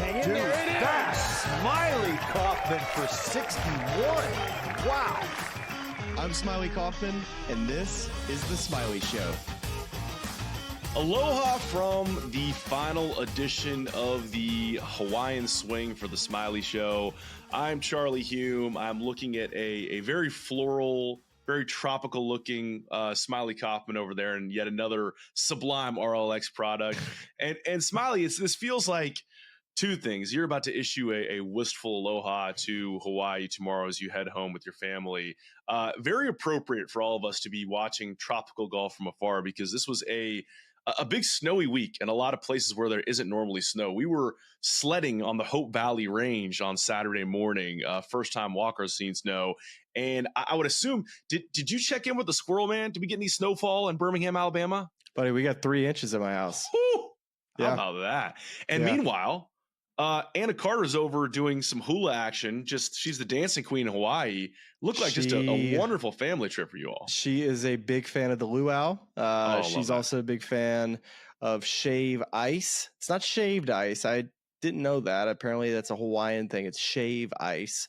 Hang in Dude, there. It is. that's Smylie Kaufman for 61. Wow. I'm Smylie Kaufman, and this is The Smylie Show. Aloha from the final edition of the Hawaiian Swing for the Smylie Show. I'm Charlie Hulme. I'm looking at a very floral, very tropical looking Smylie Kaufman over there, and yet another sublime RLX product. And Smylie, this feels like two things. You're about to issue a wistful aloha to Hawaii tomorrow as you head home with your family. Very appropriate for all of us to be watching tropical golf from afar, because this was a big snowy week in a lot of places where there isn't normally snow. We were sledding on the Hope Valley Range on Saturday morning. First time walkers seen snow. And I would assume, did you check in with the Squirrel Man? Did we get any snowfall in Birmingham, Alabama? Buddy, we got 3 inches at my house. Whew, Yeah. how about that? And Yeah. meanwhile, Anna Carter's over doing some hula action. She's the dancing queen in Hawaii. Looked like just a wonderful family trip for you all. She is a big fan of the luau. She's that. also a big fan of shave ice. It's not shaved ice. I didn't know that. Apparently that's a Hawaiian thing. It's shave ice.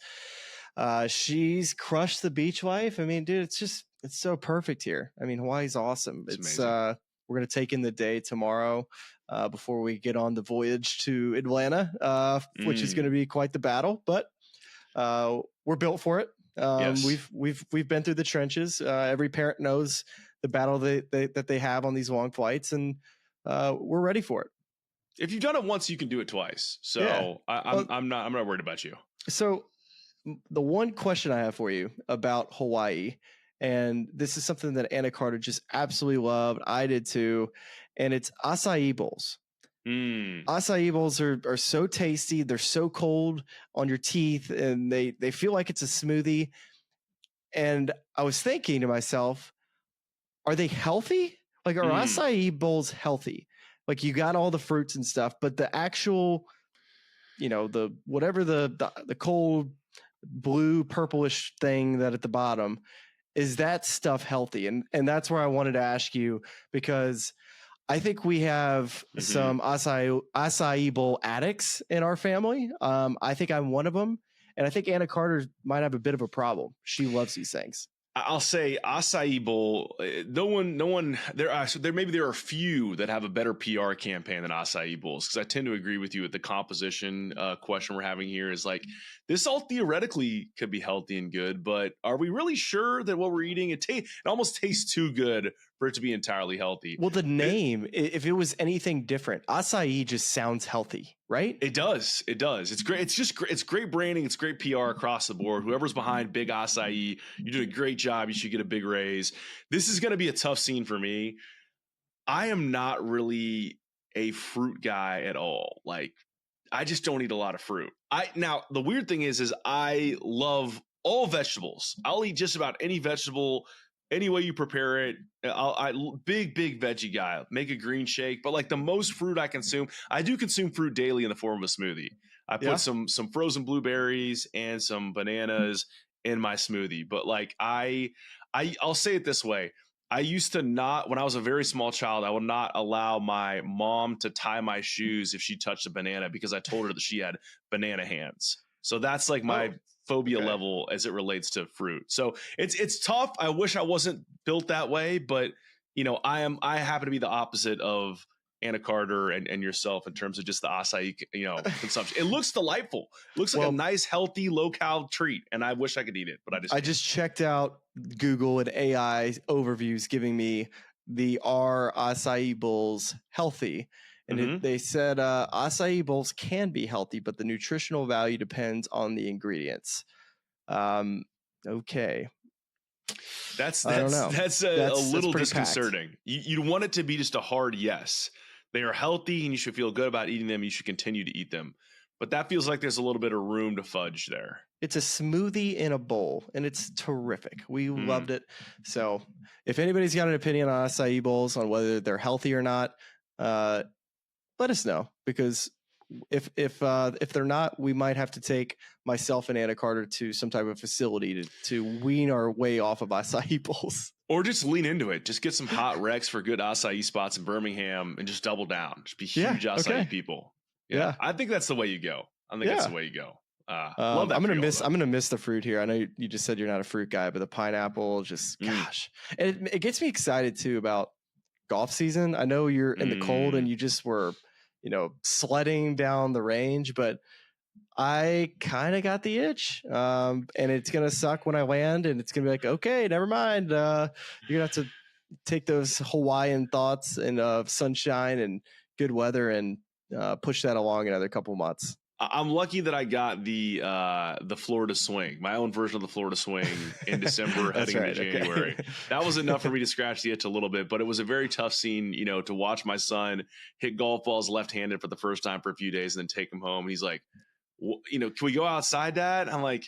She's crushed the beach life. I mean, dude, it's so perfect here. I mean, Hawaii's awesome. It's we're going to take in the day tomorrow before we get on the voyage to Atlanta, which is going to be quite the battle, but we're built for it. Yes. We've been through the trenches. Every parent knows the battle that they have on these long flights, and we're ready for it. If you've done it once, you can do it twice. So Yeah. I'm not worried about you. So the one question I have for you about Hawaii, and this is something that Anna Carter just absolutely loved. I did too. And it's acai bowls. Acai bowls are so tasty. They're so cold on your teeth, and they feel like it's a smoothie. And I was thinking to myself, are they healthy? Like, are acai bowls healthy? Like, you got all the fruits and stuff, but the actual, the whatever the cold blue purplish thing that at the bottom, is that stuff healthy? And that's where I wanted to ask you, because I think we have some acai bowl addicts in our family. I think I'm one of them. And I think Anna Carter might have a bit of a problem. She loves these things. I'll say acai bowl. No one. There are a few that have a better PR campaign than acai bowls, because I tend to agree with you with the composition question we're having here. Is like, this all theoretically could be healthy and good, but are we really sure that what we're eating it almost tastes too good for it to be entirely healthy? Well, the name, if it was anything different, acai just sounds healthy, right? It does. It's great. It's great branding. It's great PR across the board. Whoever's behind Big Acai, you did a great job. You should get a big raise. This is going to be a tough scene for me. I am not really a fruit guy at all. Like, I just don't eat a lot of fruit. Now the weird thing is I love all vegetables. I'll eat just about any vegetable, any way you prepare it. Big veggie guy. Make a green shake, but like the most fruit I consume, I do consume fruit daily in the form of a smoothie. I put some frozen blueberries and some bananas in my smoothie. But like I'll say it this way. I used to not, when I was a very small child, I would not allow my mom to tie my shoes if she touched a banana, because I told her that she had banana hands. So that's like my phobia level as it relates to fruit. So it's tough. I wish I wasn't built that way, but I happen to be the opposite of Anna Carter and yourself in terms of just the acai, consumption. It looks delightful. It looks like a nice, healthy, low-cal treat, and I wish I could eat it, but I just checked out Google and AI overviews giving me the are acai bowls healthy, and they said acai bowls can be healthy, but the nutritional value depends on the ingredients. Okay. That's I don't know. That's a little disconcerting. Packed. You'd want it to be just a hard yes. They are healthy and you should feel good about eating them. You should continue to eat them. But that feels like there's a little bit of room to fudge there. It's a smoothie in a bowl, and it's terrific. We loved it. So if anybody's got an opinion on acai bowls, on whether they're healthy or not, let us know, because if they're not, we might have to take myself and Anna Carter to some type of facility to wean our way off of acai bowls. Or just lean into it. Just get some hot recs for good acai spots in Birmingham and just double down. Just be huge acai people. Yeah. I think that's the way you go. That's the way you go. Love that. I'm gonna miss the fruit here. I know you just said you're not a fruit guy, but the pineapple, just gosh, and it gets me excited too about golf season. I know you're in the cold and you just were, sledding down the range, but I kind of got the itch, and it's gonna suck when I land, and it's gonna be like, okay, never mind. You're gonna have to take those Hawaiian thoughts and sunshine and good weather and push that along another couple months. I'm lucky that I got the Florida swing, my own version of the Florida swing in December heading into January. Okay. That was enough for me to scratch the itch a little bit, but it was a very tough scene, to watch my son hit golf balls left-handed for the first time for a few days and then take him home. And he's like, can we go outside, Dad? I'm like,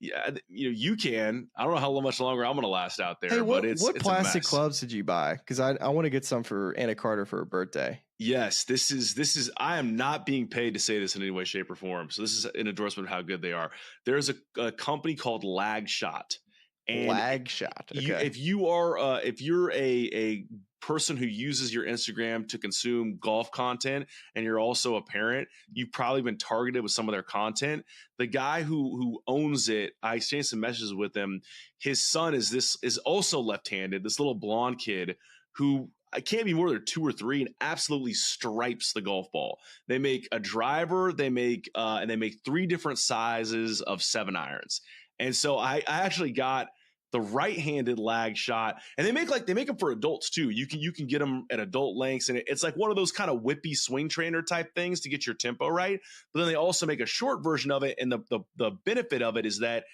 yeah, you can. I don't know how much longer I'm going to last out there. Hey, what plastic a mess. Clubs did you buy? Because I want to get some for Anna Carter for her birthday. Yes, this is. I am not being paid to say this in any way, shape, or form. So this is an endorsement of how good they are. There's a company called Lag Shot. And Lag Shot. Okay. If you're a person who uses your Instagram to consume golf content and you're also a parent, you've probably been targeted with some of their content. The guy who owns it, I exchanged some messages with him. His son is also left-handed, this little blonde kid who I can't be more than 2 or 3 and absolutely stripes the golf ball. They make a driver, they make 3 different sizes of 7 irons. And so I actually got the right-handed Lag Shot, and they make them for adults too. You can get them at adult lengths, and it's like one of those kind of whippy swing trainer type things to get your tempo right. But then they also make a short version of it, and the benefit of it is that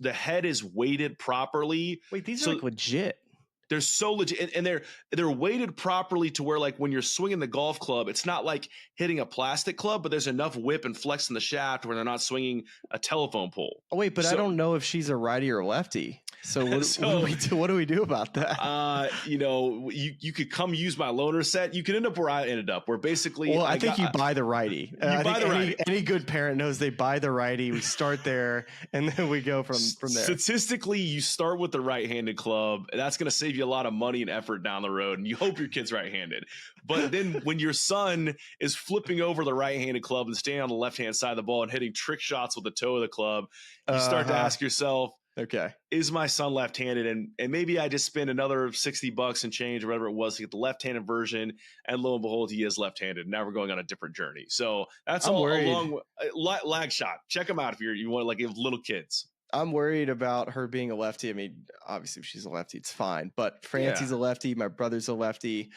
the head is weighted properly. Wait, these are like legit. They're so legit, and they're weighted properly to where, like, when you're swinging the golf club, it's not like hitting a plastic club, but there's enough whip and flex in the shaft where they're not swinging a telephone pole. Oh wait, but I don't know if she's a righty or lefty. So what do we do about that? You could come use my loaner set. You could end up where I ended up, where basically, well, I think you buy the righty. Any good parent knows they buy the righty. We start there, and then we go from there. Statistically, you start with the right-handed club. That's going to save you a lot of money and effort down the road, and you hope your kid's right-handed. But then when your son is flipping over the right-handed club and staying on the left-hand side of the ball and hitting trick shots with the toe of the club, you start to ask yourself, okay, is my son left-handed? And maybe I just spend another $60 and change or whatever it was to get the left-handed version, and lo and behold, he is left-handed. Now we're going on a different journey. So that's all along Lag Shot. Check them out if you want, like, little kids. I'm worried about her being a lefty. I mean, obviously, if she's a lefty, it's fine. But Francie's a lefty. My brother's a lefty.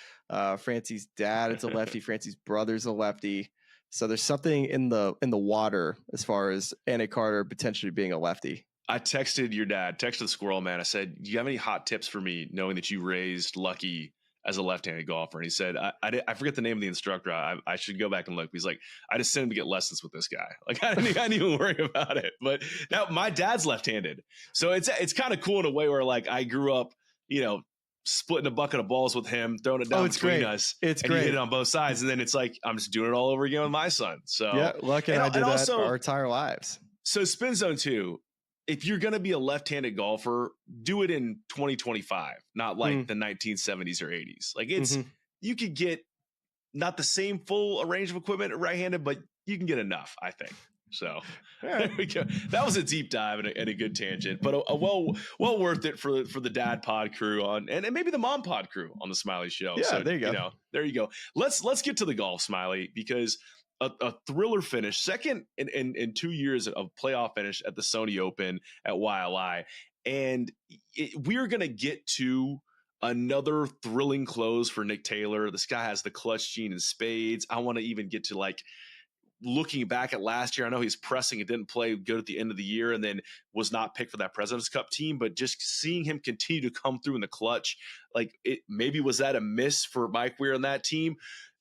Francie's dad is a lefty. Francie's brother's a lefty. So there's something in the water as far as Anna Carter potentially being a lefty. I texted the Squirrel Man. I said, do you have any hot tips for me, knowing that you raised Lucky as a left-handed golfer? And he said, I forget the name of the instructor. I should go back and look. He's like, I just sent him to get lessons with this guy. Like, I didn't even worry about it. But now my dad's left-handed. So it's kind of cool in a way where, like, I grew up, splitting a bucket of balls with him, throwing it down between us. It's and great. He hit it on both sides. And then it's like, I'm just doing it all over again with my son. So yeah, Lucky and I did that our entire lives. So Spin Zone 2, if you're going to be a left-handed golfer, do it in 2025, not like the 1970s or 80s. Like, you could get not the same full range of equipment right-handed, but you can get enough, I think. So there we go. That was a deep dive and a good tangent, but a well worth it for the dad pod crew and maybe the mom pod crew on the Smylie show. Yeah, so, there you go. There you go. Let's get to the golf, Smylie, because a thriller finish, second in 2 years of playoff finish at the Sony Open at YLI, and we're gonna get to another thrilling close for Nick Taylor. This guy has the clutch gene in spades. I want to even get to, like, looking back at last year. I know he's pressing. It didn't play good at the end of the year and then was not picked for that President's Cup team, but just seeing him continue to come through in the clutch, like, maybe was that a miss for Mike Weir and that team?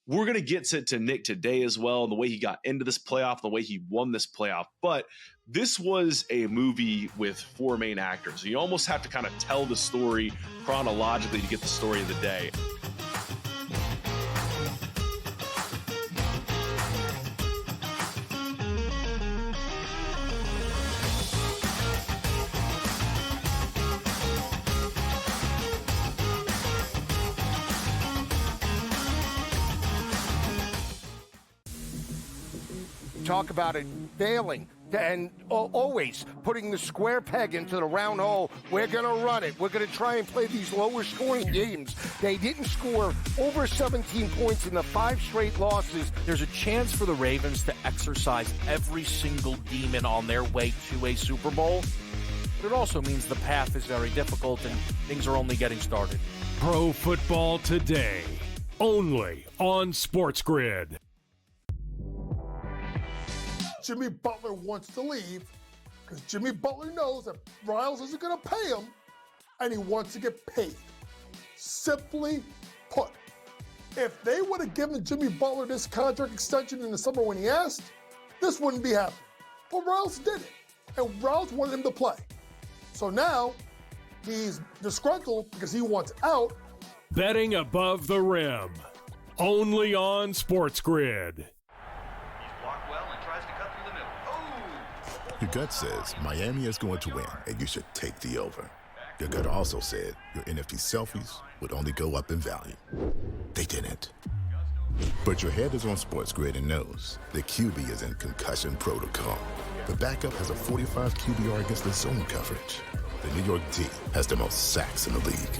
We're going to get to Nick today as well, and the way he got into this playoff, the way he won this playoff. But this was a movie with 4 main actors. You almost have to kind of tell the story chronologically to get the story of the day. talk about it failing and always putting the square peg into the round hole. We're going to run it. We're going to try and play these lower scoring games. They didn't score over 17 points in the 5 straight losses. There's a chance for the Ravens to exercise every single demon on their way to a Super Bowl. But it also means the path is very difficult and things are only getting started. Pro Football Today, only on SportsGrid. Jimmy Butler wants to leave because Jimmy Butler knows that Riles isn't going to pay him, and he wants to get paid. Simply put, if they would have given Jimmy Butler this contract extension in the summer when he asked, this wouldn't be happening. But Riles did it, and Riles wanted him to play. So now he's disgruntled because he wants out. Betting above the rim, only on SportsGrid. Your gut says Miami is going to win, and you should take the over. Your gut also said your NFT selfies would only go up in value. They didn't. But your head is on SportsGrid and knows the QB is in concussion protocol. The backup has a 45 QBR against the zone coverage. The New York D has the most sacks in the league.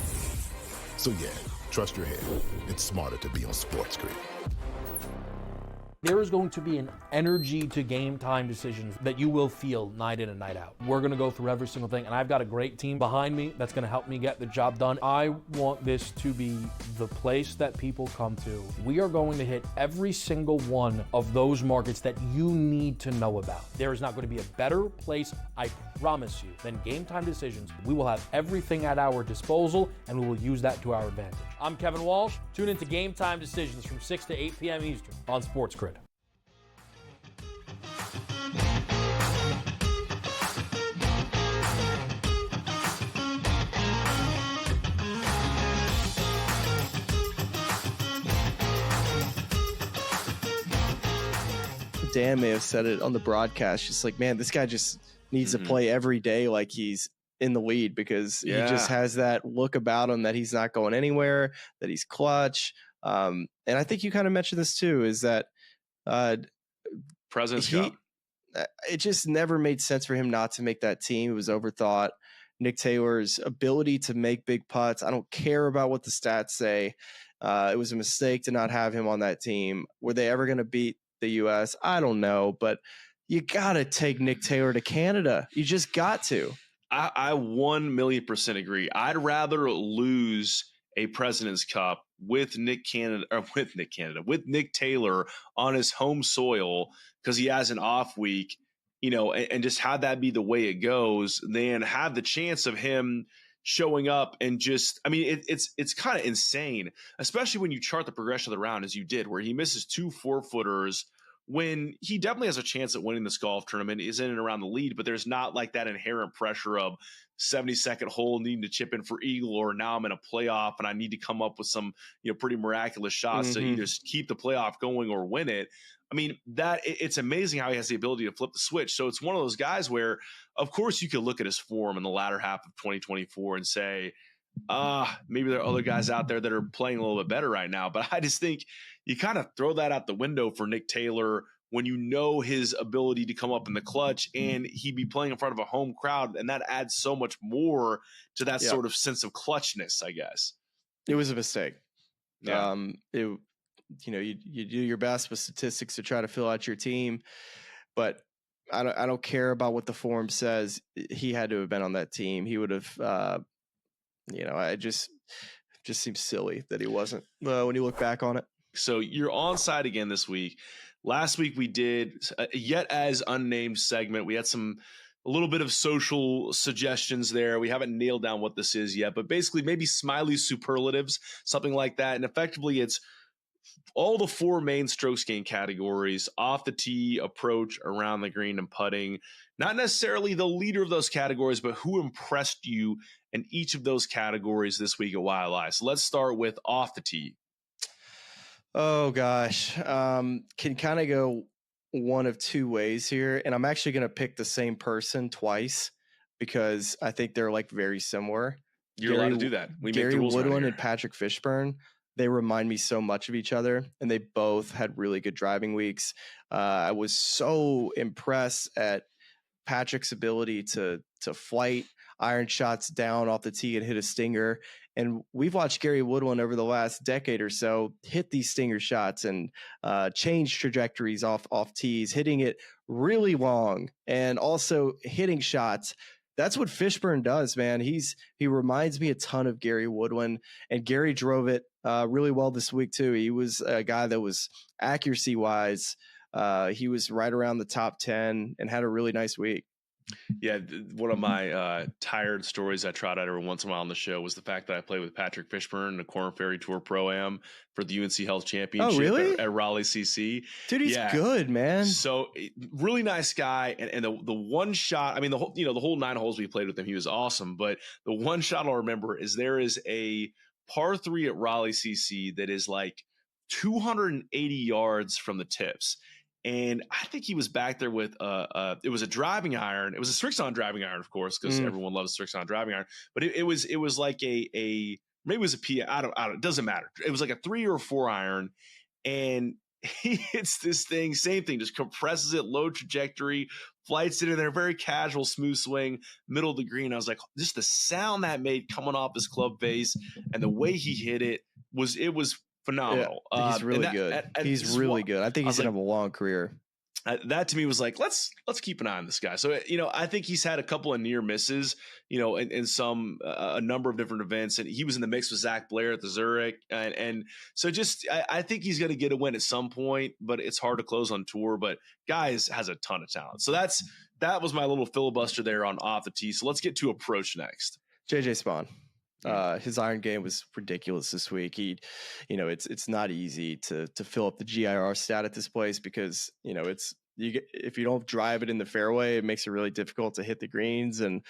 So yeah, trust your head. It's smarter to be on SportsGrid. There is going to be an energy to game time decisions that you will feel night in and night out. We're going to go through every single thing, and I've got a great team behind me that's going to help me get the job done. I want this to be the place that people come to. We are going to hit every single one of those markets that you need to know about. There is not going to be a better place, I promise you, than Game Time Decisions. We will have everything at our disposal, and we will use that to our advantage. I'm Kevin Walsh. Tune into Game Time Decisions from 6 to 8 p.m. Eastern on SportsGrid. Dan may have said it on the broadcast. Just like, man, this guy just needs to play every day like he's in the lead, because he just has that look about him that he's not going anywhere, that he's clutch. And I think you kind of mentioned this too, is that President's Cup. It just never made sense for him not to make that team. It was overthought. Nick Taylor's ability to make big putts, I don't care about what the stats say. It was a mistake to not have him on that team. Were they ever going to beat the U.S.? I don't know, but you got to take Nick Taylor to Canada. You just got to. I 1,000,000% agree. I'd rather lose a President's Cup with Nick Taylor on his home soil because he has an off week, and just have that be the way it goes, than have the chance of him showing up and just, it's kind of insane, especially when you chart the progression of the round as you did, where he misses 2 4-footers when he definitely has a chance at winning this golf tournament, is in and around the lead, but there's not like that inherent pressure of 72nd hole needing to chip in for eagle, or now I'm in a playoff and I need to come up with some, pretty miraculous shots to either keep the playoff going or win it. It's amazing how he has the ability to flip the switch. So it's one of those guys where, of course, you could look at his form in the latter half of 2024 and say, maybe there are other guys out there that are playing a little bit better right now. But I just think you kind of throw that out the window for Nick Taylor when you know his ability to come up in the clutch, and he'd be playing in front of a home crowd. And that adds so much more to that sort of sense of clutchness, I guess. It was a mistake. Yeah. You do your best with statistics to try to fill out your team, but I don't care about what the form says. He had to have been on that team. He would have, it just seems silly that he wasn't when you look back on it. So you're on side again this week. Last week we did a yet as unnamed segment. We had a little bit of social suggestions there. We haven't nailed down what this is yet, but basically maybe Smylie superlatives, something like that. And effectively it's all the 4 main strokes gain categories: off the tee, approach, around the green, and putting. Not necessarily the leader of those categories, but who impressed you in each of those categories this week at YLI. So let's start with off the tee. Oh gosh. Can kind of go one of 2 ways here. And I'm actually going to pick the same person twice because I think they're like very similar. You're allowed to do that. We Gary make the rules Woodland around here. and Patrick Fishburne. they remind me so much of each other, and they both had really good driving weeks. I was so impressed at Patrick's ability to flight iron shots down off the tee and hit a stinger. And we've watched Gary Woodland over the last decade or so hit these stinger shots and change trajectories off tees, hitting it really long and also hitting shots. That's what Fishburne does, man. He reminds me a ton of Gary Woodland, and Gary drove it really well this week too. He was a guy that was accuracy wise. He was right around the top 10 and had a really nice week. Yeah, one of my tired stories I trot out every once in a while on the show was the fact that I played with Patrick Fishburne in the Korn Ferry Tour Pro-Am for the UNC Health Championship at Raleigh CC. Dude, he's good, man. So really nice guy. And the one shot, I mean, the whole 9 holes we played with him, he was awesome. But the one shot I'll remember is there is a par 3 at Raleigh CC that is like 280 yards from the tips. And I think he was back there with it was a driving iron. It was a Strixon driving iron, of course, because everyone loves Strixon driving iron. But it was like a maybe it was a P. I don't. It doesn't matter. It was like a 3 or 4 iron, and he hits this thing. Same thing, just compresses it, low trajectory, flights it in there, very casual, smooth swing, middle of the green. I was like, just the sound that made coming off his club face, and the way he hit it was phenomenal. Yeah, he's really good. He's really good. I think he's gonna have a long career. That to me was like, let's keep an eye on this guy. So, I think he's had a couple of near misses, in some a number of different events, and he was in the mix with Zach Blair at the Zurich, and so I think he's going to get a win at some point, but it's hard to close on tour. But guys has a ton of talent. So that was my little filibuster there on off the tee. So let's get to approach next. JJ Spawn. His iron game was ridiculous this week. It's not easy to fill up the GIR stat at this place because if you don't drive it in the fairway, it makes it really difficult to hit the greens. And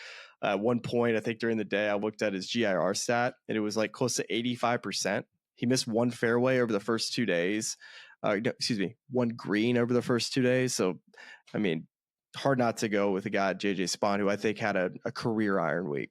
at one point, I think during the day, I looked at his GIR stat and it was like close to 85%. He missed one fairway over the first 2 days. One green over the first 2 days. So, I mean, hard not to go with a guy, JJ Spawn, who I think had a career iron week.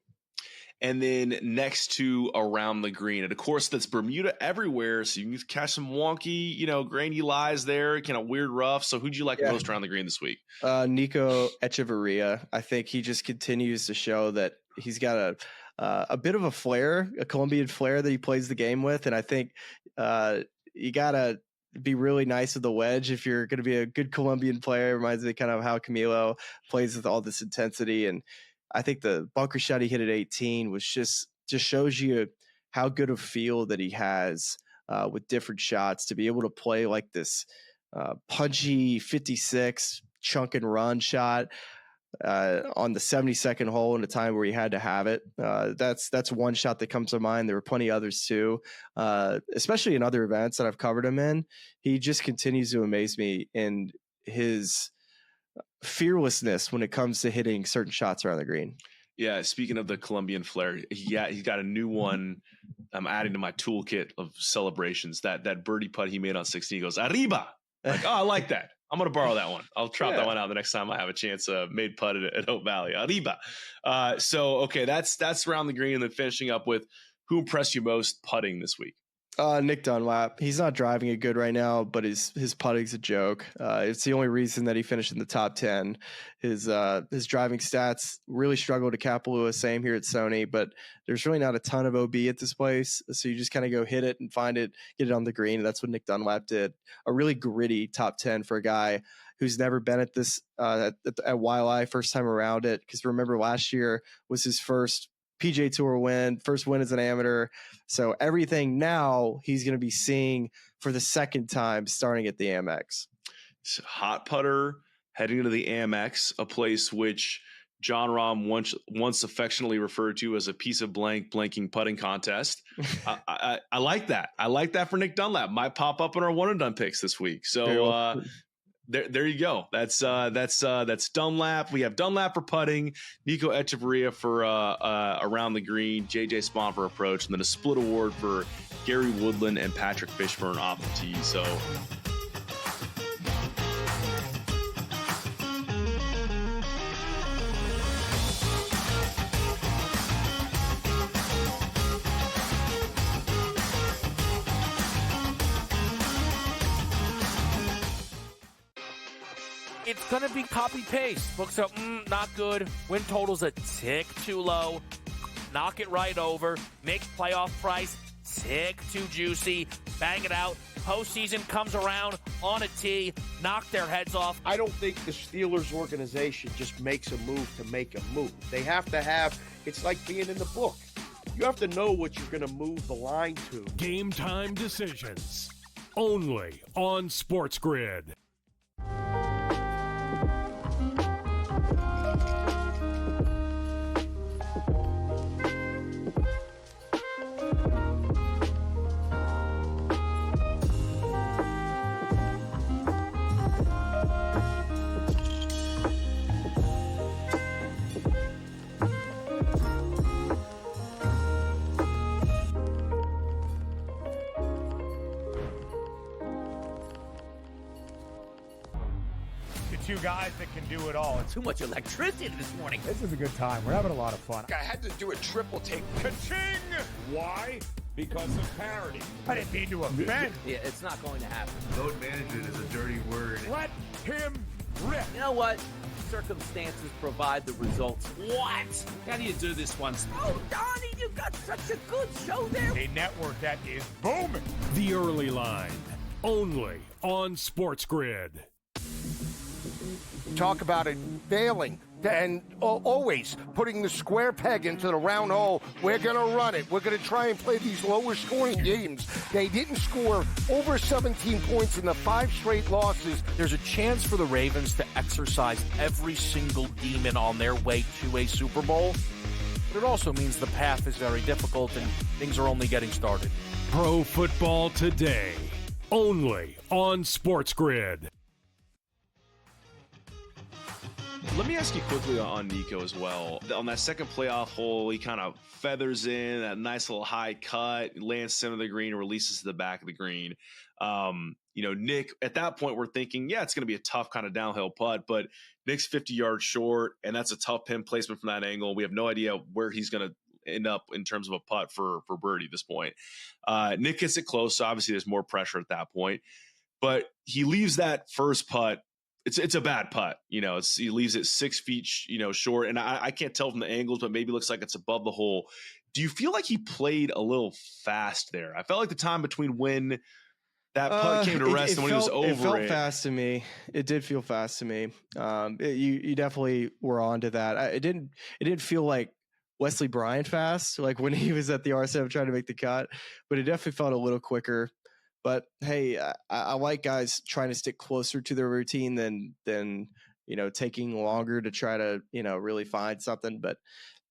And then next to around the green, at a course that's Bermuda everywhere, so you can catch some wonky, grainy lies there, kind of weird rough. So who'd you like most around the green this week? Nico Echeverria. I think he just continues to show that he's got a bit of a flair, a Colombian flair that he plays the game with. And I think you got to be really nice with the wedge if you're going to be a good Colombian player. It reminds me kind of how Camilo plays with all this intensity. And I think the bunker shot he hit at 18 was just shows you how good a feel that he has with different shots to be able to play like this punchy 56 chunk and run shot on the 72nd hole in a time where he had to have it. That's one shot that comes to mind. There were plenty others too, especially in other events that I've covered him in. He just continues to amaze me in his fearlessness when it comes to hitting certain shots around the green. Yeah, speaking of the Colombian flair, he's got a new one I'm adding to my toolkit of celebrations. That birdie putt he made on 16, he goes, arriba. Like, I like that. I'm going to borrow that one. I'll trot that one out the next time I have a chance made putt at Hope Valley. Arriba. Okay, that's around the green. And then finishing up with who impressed you most putting this week? Nick Dunlap. He's not driving it good right now, but his putting's a joke. It's the only reason that he finished in the top 10. His driving stats really struggled to Kapalua. Same here at Sony, but there's really not a ton of OB at this place. So you just kind of go hit it and find it, get it on the green. And that's what Nick Dunlap did. A really gritty top 10 for a guy who's never been at this at YLI first time around it. Because remember last year was his first PGA Tour win, first win as an amateur. So everything now he's going to be seeing for the second time starting at the Amex. Hot putter heading into the Amex, a place which John Rahm once affectionately referred to as a piece of blanking putting contest. I like that. I like that for Nick Dunlap. Might pop up in our one and done picks this week. So there you go. That's Dunlap. We have Dunlap for putting, Nico Echeverria for around the green, JJ Spawn for approach, and then a split award for Gary Woodland and Patrick Fishburne off the tee. So It's going to be copy-paste. Books are, not good. Win total's a tick too low. Knock it right over. Mixed playoff price, tick too juicy. Bang it out. Postseason comes around on a tee. Knock their heads off. I don't think the Steelers organization just makes a move to make a move. They have to have, it's like being in the book. You have to know what you're going to move the line to. Game time decisions. Only on SportsGrid. Two guys that can do it all. Too much electricity this morning. This is a good time. We're having a lot of fun. I had to do a triple take. Ka-ching! Why? Because of parity. I didn't mean to offend. Yeah, it's not going to happen. Load management is a dirty word. Let him rip. You know what? Circumstances provide the results. What? How do you do this once? Oh, Donnie, you got such a good show there. A network that is booming. The Early Line. Only on SportsGrid. Talk about it failing and always putting the square peg into the round hole. We're going to run it. We're going to try and play these lower scoring games. They didn't score over 17 points in the 5 straight losses. There's a chance for the Ravens to exercise every single demon on their way to a Super Bowl. But it also means the path is very difficult and things are only getting started. Pro Football Today. Only on SportsGrid. Let me ask you quickly on Nico as well. On that second playoff hole, he kind of feathers in that nice little high cut, lands center of the green, and releases to the back of the green. Nick, at that point, we're thinking, yeah, it's going to be a tough kind of downhill putt, but Nick's 50 yards short, and that's a tough pin placement from that angle. We have no idea where he's going to end up in terms of a putt for birdie at this point. Nick gets it close, so obviously there's more pressure at that point. But he leaves that first putt. It's a bad putt, he leaves it 6 feet, short. And I can't tell from the angles, but maybe it looks like it's above the hole. Do you feel like he played a little fast there? I felt like the time between when that putt came to rest and when he was over it felt fast to me. It did feel fast to me. You definitely were onto that. It didn't feel like Wesley Bryant fast, like when he was at the RSM trying to make the cut, but it definitely felt a little quicker. But hey, I like guys trying to stick closer to their routine than taking longer to try to really find something. But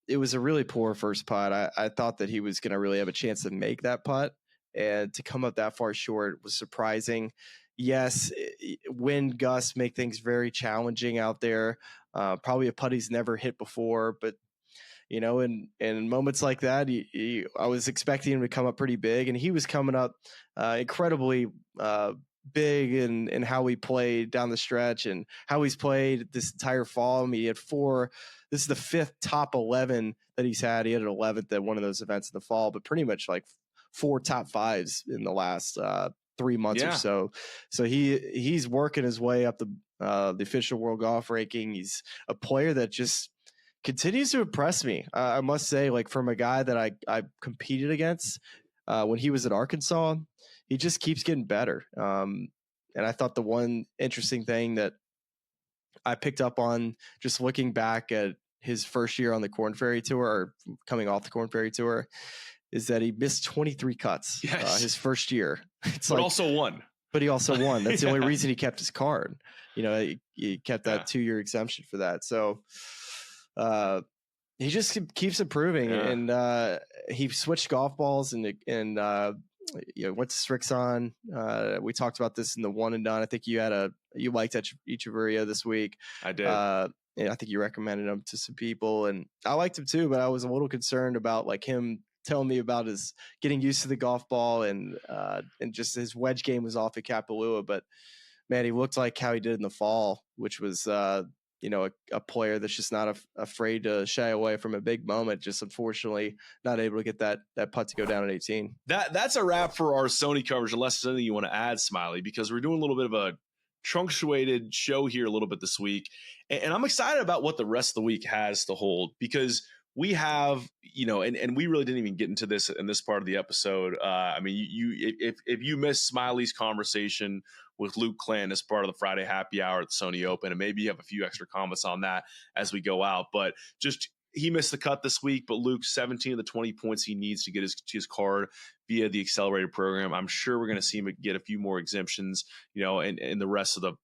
it was a really poor first putt. I thought that he was going to really have a chance to make that putt, and to come up that far short was surprising. Yes, wind gusts make things very challenging out there. Probably a putt he's never hit before, but in moments like that, I was expecting him to come up pretty big, and he was coming up incredibly big in how he played down the stretch and how he's played this entire fall. I mean, he had 4. This is the 5th top 11 that he's had. He had an 11th at one of those events in the fall, but pretty much like 4 top 5s in the last 3 months or so. So he's working his way up the official world golf ranking. He's a player that just continues to impress me. I must say, like, from a guy that I competed against when he was at Arkansas, he just keeps getting better. And I thought the one interesting thing that I picked up on just looking back at his first year on the Korn Ferry Tour, or coming off the Korn Ferry Tour, is that he missed 23 cuts his first year. But also won. But he also won. That's the only reason he kept his card. He kept that 2-year exemption for that. So he just keeps improving, and he switched golf balls and went to Strixon. We talked about this in the one and done. I think you liked Echeverria this week. I did. And I think you recommended him to some people, and I liked him too, but I was a little concerned about like him telling me about his getting used to the golf ball and just his wedge game was off at Kapalua. But man, he looked like how he did in the fall, which was a player that's just not afraid to shy away from a big moment. Just unfortunately not able to get that putt to go down at 18. That's a wrap for our Sony coverage, unless there's anything you want to add, Smylie, because we're doing a little bit of a truncated show here a little bit this week. And I'm excited about what the rest of the week has to hold, because we have, and we really didn't even get into this in this part of the episode. I mean, if you missed Smylie's conversation with Luke Clan as part of the Friday happy hour at the Sony Open, and maybe you have a few extra comments on that as we go out, but just he missed the cut this week. But Luke, 17 of the 20 points he needs to get his card via the accelerated program. I'm sure we're going to see him get a few more exemptions, and the rest of the,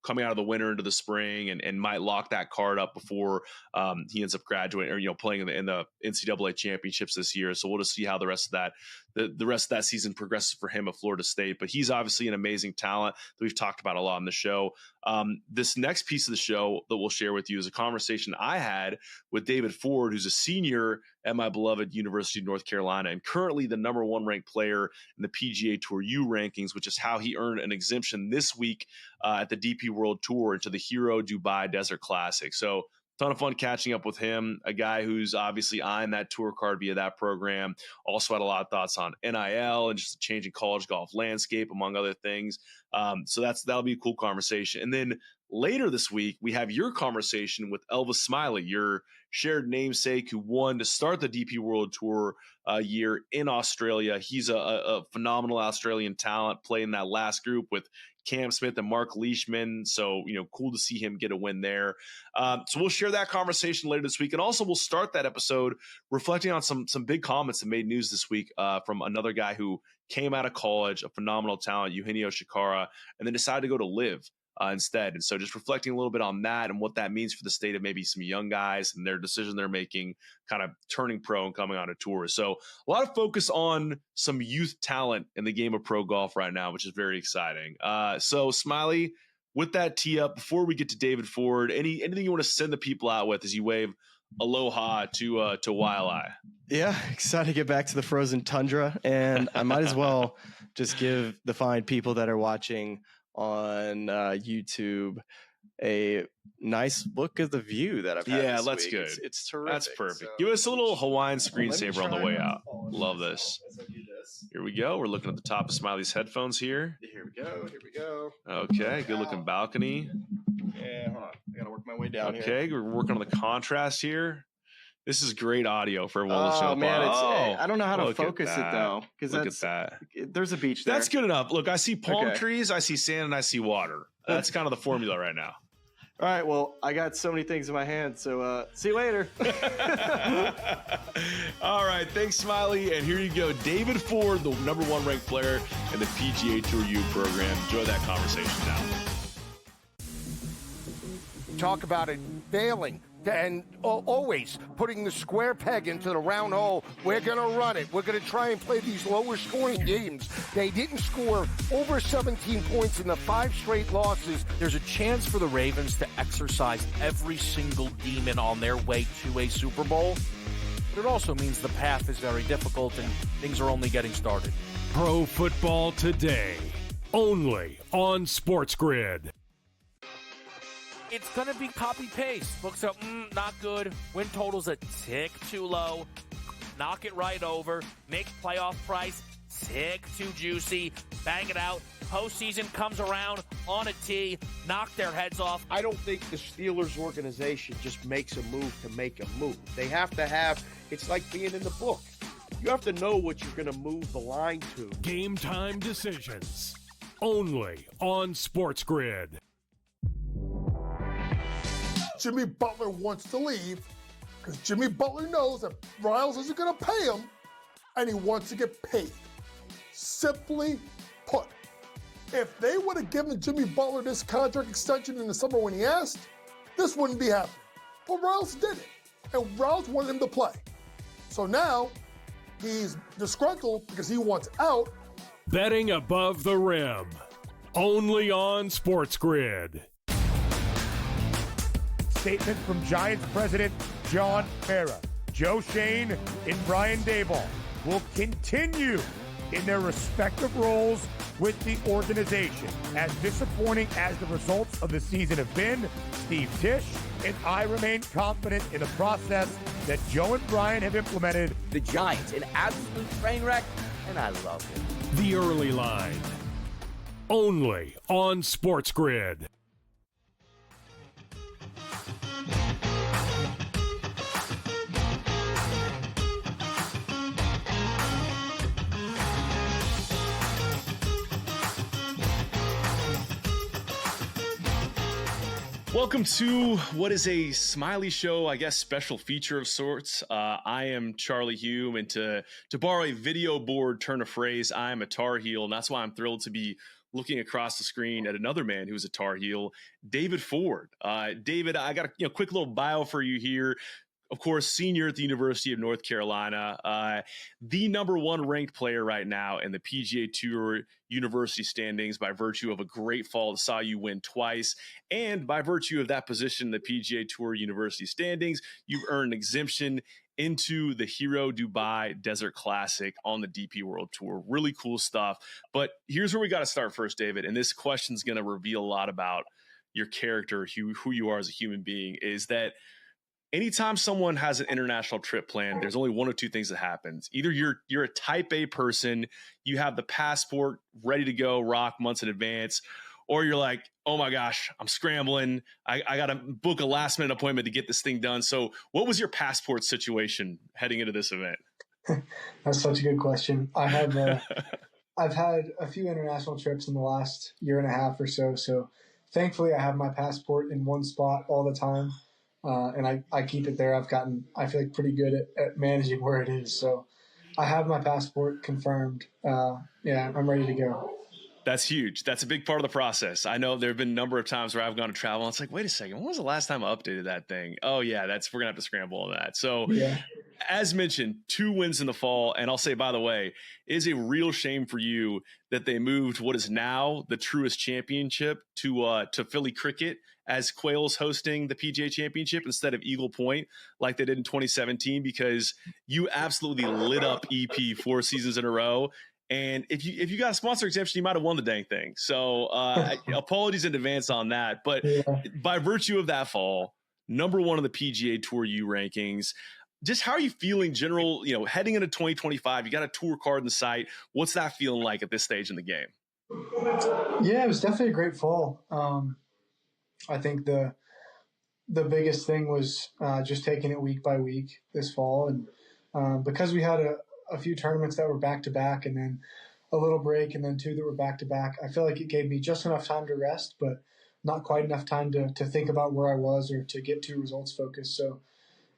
coming out of the winter into the spring, and might lock that card up before he ends up graduating or, playing in the NCAA championships this year. So we'll just see how the rest of that, the rest of that season progresses for him at Florida State. But he's obviously an amazing talent that we've talked about a lot on the show. This next piece of the show that we'll share with you is a conversation I had with David Ford, who's a senior at my beloved University of North Carolina and currently the number 1 ranked player in the PGA Tour U rankings, which is how he earned an exemption this week at the DP World Tour into the Hero Dubai Desert Classic. So ton of fun catching up with him, a guy who's obviously eyeing that tour card via that program. Also had a lot of thoughts on NIL and just the changing college golf landscape, among other things. So that'll be a cool conversation. And then later this week, we have your conversation with Elvis Smylie, your shared namesake who won to start the DP World Tour year in Australia. He's a phenomenal Australian talent, playing that last group with Cam Smith and Mark Leishman. So, cool to see him get a win there. So we'll share that conversation later this week. And also we'll start that episode reflecting on some big comments that made news this week from another guy who came out of college, a phenomenal talent, Eugenio Shikara, and then decided to go to live instead. And so just reflecting a little bit on that and what that means for the state of maybe some young guys and their decision they're making, kind of turning pro and coming on a tour. So a lot of focus on some youth talent in the game of pro golf right now, which is very exciting. So Smylie, with that tee up, before we get to David Ford, anything you want to send the people out with as you wave aloha to Waialae? Yeah, excited to get back to the frozen tundra, and I might as well just give the fine people that are watching on YouTube a nice look of the view that I've had. Yeah, this that's week. good. It's terrific. That's perfect. So, Give us a little Hawaiian screensaver on the way out. Polish Love this. as I do this. Here we go. We're looking at the top of Smylie's headphones here. Here we go. Here we go. Okay, good looking balcony. Yeah, hold on. I gotta work my way down here. Okay, we're working on the contrast here. This is great audio for everyone listening. Oh man, I don't know how to look at focus it that. though, because Look at that. There's a beach there. That's good enough. Look, I see palm Okay. trees, I see sand, and I see water. That's kind of the formula right now. All right, well, I got so many things in my hand, so see you later. All right, thanks, Smylie. And here you go, David Ford, the number 1 ranked player in the PGA Tour U program. Enjoy that conversation now. Talk about it failing and always putting the square peg into the round hole. We're going to run it. We're going to try and play these lower scoring games. They didn't score over 17 points in the 5 straight losses. There's a chance for the Ravens to exercise every single demon on their way to a Super Bowl. But it also means the path is very difficult and things are only getting started. Pro Football Today, only on SportsGrid. It's going to be copy-paste. Books up, not good. Win total's a tick too low. Knock it right over. Make playoff price tick too juicy. Bang it out. Postseason comes around on a tee. Knock their heads off. I don't think the Steelers organization just makes a move to make a move. They have to have, it's like being in the book. You have to know what you're going to move the line to. Game time decisions, only on SportsGrid. Jimmy Butler wants to leave because Jimmy Butler knows that Riles isn't going to pay him, and he wants to get paid. Simply put, if they would have given Jimmy Butler this contract extension in the summer when he asked, this wouldn't be happening. But Riles did it, and Riles wanted him to play. So now he's disgruntled because he wants out. Betting above the rim, only on SportsGrid. Statement from Giants president John Mara. Joe Shane and Brian Daboll will continue in their respective roles with the organization. As disappointing as the results of the season have been, Steve Tisch and I remain confident in the process that Joe and Brian have implemented. The Giants, an absolute train wreck, and I love it. The early line. only on SportsGrid. Welcome to what is a Smylie show, I guess, special feature of sorts. I am Charlie Hulme, and to borrow a video board turn of phrase, I am a Tar Heel, and that's why I'm thrilled to be looking across the screen at another man who's a Tar Heel, David Ford. David, I got a quick little bio for you here. Of course, senior at the University of North Carolina, the number one ranked player right now in the PGA Tour University standings by virtue of a great fall that saw you win twice. And by virtue of that position in the PGA Tour University standings, you've earned an exemption into the Hero Dubai Desert Classic on the DP World Tour. Really cool stuff. But here's where we got to start first, David. And this question's going to reveal a lot about your character, who you are as a human being, is that anytime someone has an international trip planned, there's only one of two things that happens. Either you're a type A person, you have the passport ready to go, rock months in advance, or you're like, oh my gosh, I'm scrambling. I got to book a last minute appointment to get this thing done. So what was your passport situation heading into this event? That's such a good question. I've had a few international trips in the last year and a half or so. So thankfully I have my passport in one spot all the time. And I keep it there. I feel like pretty good at managing where it is. So I have my passport confirmed. Yeah, I'm ready to go. That's huge. That's a big part of the process. I know there have been a number of times where I've gone to travel and it's like, wait a second, when was the last time I updated that thing? Oh yeah, we're gonna have to scramble on that. So yeah. As mentioned, 2 wins in the fall. And I'll say, by the way, it is a real shame for you that they moved what is now the Truist Championship to Philly Cricket as Quayle's hosting the PGA Championship instead of Eagle Point like they did in 2017, because you absolutely lit up EP 4 seasons in a row. And if you got a sponsor exemption, you might have won the dang thing. So apologies in advance on that. But by virtue of that fall, number one in the PGA Tour U rankings, just how are you feeling general, heading into 2025? You got a tour card in the sight. What's that feeling like at this stage in the game? Yeah, it was definitely a great fall. I think the biggest thing was just taking it week by week this fall. And because we had a few tournaments that were back-to-back and then a little break and then 2 that were back-to-back, I feel like it gave me just enough time to rest, but not quite enough time to think about where I was or to get too results focused. So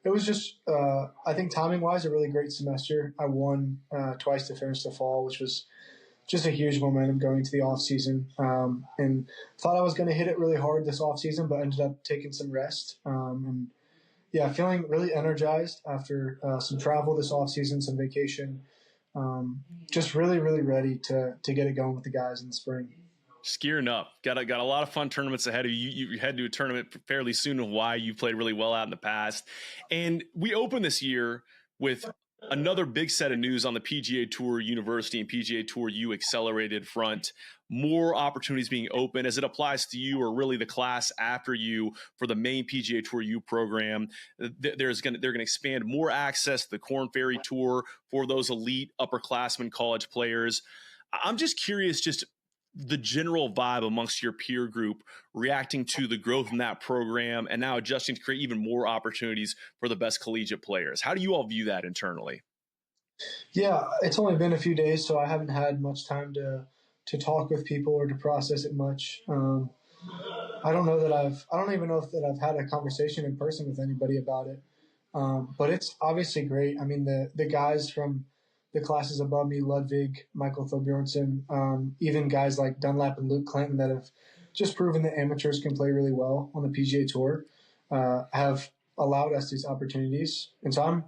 it was just, I think timing-wise, a really great semester. I won twice to finish the fall, which was just a huge momentum going into the offseason. And thought I was going to hit it really hard this offseason, but ended up taking some rest. And yeah, feeling really energized after some travel this offseason, some vacation. Just really, really ready to get it going with the guys in the spring. Just gearing up. Got a lot of fun tournaments ahead of you. You head to a tournament fairly soon in Hawaii. You played really well out in the past. And we open this year with another big set of news on the PGA Tour University and PGA Tour U accelerated front. More opportunities being open as it applies to you, or really the class after you, for the main PGA Tour U program. They're going to expand more access to the Korn Ferry Tour for those elite upperclassmen college players. I'm just curious, just the general vibe amongst your peer group reacting to the growth in that program and now adjusting to create even more opportunities for the best collegiate players. How do you all view that internally? Yeah, it's only been a few days, so I haven't had much time to talk with people or to process it much. I don't even know that I've had a conversation in person with anybody about it. But it's obviously great. I mean, the guys from the classes above me, Ludwig, Michael Thorbjornsen, even guys like Dunlap and Luke Clinton that have just proven that amateurs can play really well on the PGA Tour, have allowed us these opportunities. And so